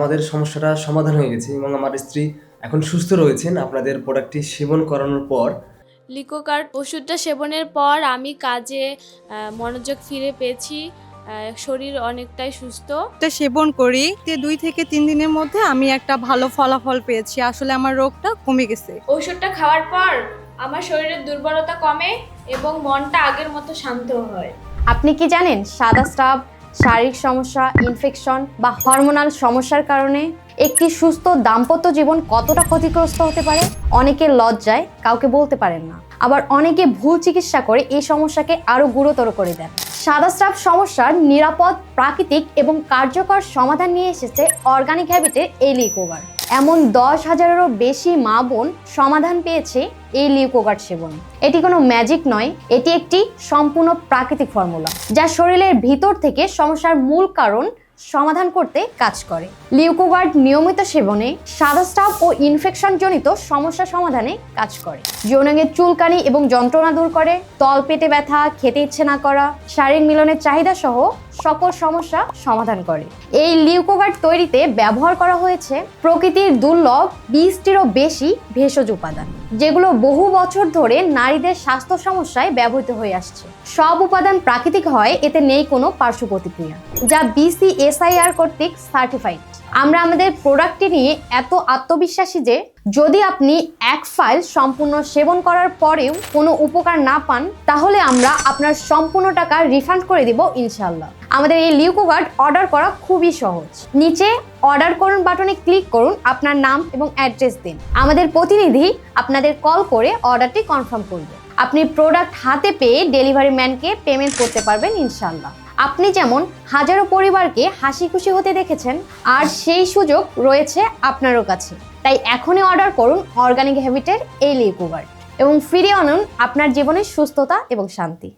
আমাদের সমস্যাটা সমাধান হয়ে গেছে এবং আমার স্ত্রী এখন সুস্থ রয়েছেন আপনাদের প্রোডাক্টটি সেবন করানোর পর। লিকোগার্ড ওষুধটা সেবনের পর আমি কাজে মনোযোগ ফিরে পেয়েছি, শরীর অনেকটাই সুস্থ। এটা সেবন করি 2 থেকে 3 দিনের মধ্যে আমি একটা ভালো ফলাফল পেয়েছি। আসলে আমার রোগটা কমে গেছে। ওষুধটা খাওয়ার পর আমার শরীরের দুর্বলতা কমে এবং মনটা আগের মতো শান্ত হয়। আপনি কি জানেন সাদা স্রাব, শারীরিক সমস্যা, ইনফেকশন বা হরমোনাল সমস্যার কারণে একটি সুস্থ দাম্পত্য জীবন কতটা ক্ষতিগ্রস্ত হতে পারে? অনেকে লজ্জায় কাউকে বলতে পারেন না, আবার অনেকে ভুল চিকিৎসা করে এই সমস্যাকে আরো গুরুতর করে দেন। সাদা স্রাব সমস্যার নিরাপদ, প্রাকৃতিক এবং কার্যকর সমাধান নিয়ে এসেছে অর্গানিক হ্যাবিটের এই লিকোগার্ড। এমন 10,000-এরও বেশি মা বোন সমাধান পেয়েছে এই লিকোগার্ড সেবনে। এটি কোনো ম্যাজিক নয়, এটি একটি সম্পূর্ণ প্রাকৃতিক ফর্মুলা যা শরীরের ভিতর থেকে সমস্যার মূল কারণ সমাধান করতে কাজ করে। লিকোগার্ড নিয়মিত সেবনে সাদা স্রাব ও ইনফেকশন জনিত সমস্যা সমাধানে কাজ করে। যৌনাঙ্গের চুলকানি এবং যন্ত্রণা দূর করে, তলপেটে ব্যথা, খেতে ইচ্ছে না করা, শারীরিক মিলনের চাহিদা সহ সকল সমস্যা সমাধান করে। এই লিকোগার্ড তৈরিতে ব্যবহার করা হয়েছে প্রকৃতির দুর্লভ 20টিরও বেশি ভেষজ উপাদান, যেগুলো বহু বছর ধরে নারীদের স্বাস্থ্য সমস্যায় ব্যবহৃত হয়ে আসছে। সব উপাদান প্রাকৃতিক হয়, এতে নেই কোনো পার্শ্ব প্রতিক্রিয়া, যা BCSIR কর্তৃক সার্টিফাইড। আমরা আমাদের প্রোডাক্টটি নিয়ে এত আত্মবিশ্বাসী যে যদি আপনি এক ফাইল সম্পূর্ণ সেবন করার পরেও কোনো উপকার না পান, তাহলে আমরা আপনার সম্পূর্ণ টাকা রিফান্ড করে দিব ইনশাআল্লাহ। আমাদের এই লিকোগার্ড অর্ডার করা খুবই সহজ। নিচে অর্ডার করুন বাটনে ক্লিক করুন, আপনার নাম এবং অ্যাড্রেস দিন। আমাদের প্রতিনিধি আপনাদের কল করে অর্ডারটি কনফার্ম করবে। আপনি প্রোডাক্ট হাতে পেয়ে ডেলিভারি ম্যানকে পেমেন্ট করতে পারবেন ইনশাআল্লাহ। আপনি যেমন হাজারো পরিবারকে হাসি খুশি হতে দেখেছেন, আর সেই সুযোগ রয়েছে আপনারও কাছে। তাই এখনই অর্ডার করুন অর্গানিক হ্যাবিটের এই লিকোগার্ড এবং ফিরিয়ে আনুন আপনার জীবনের সুস্থতা এবং শান্তি।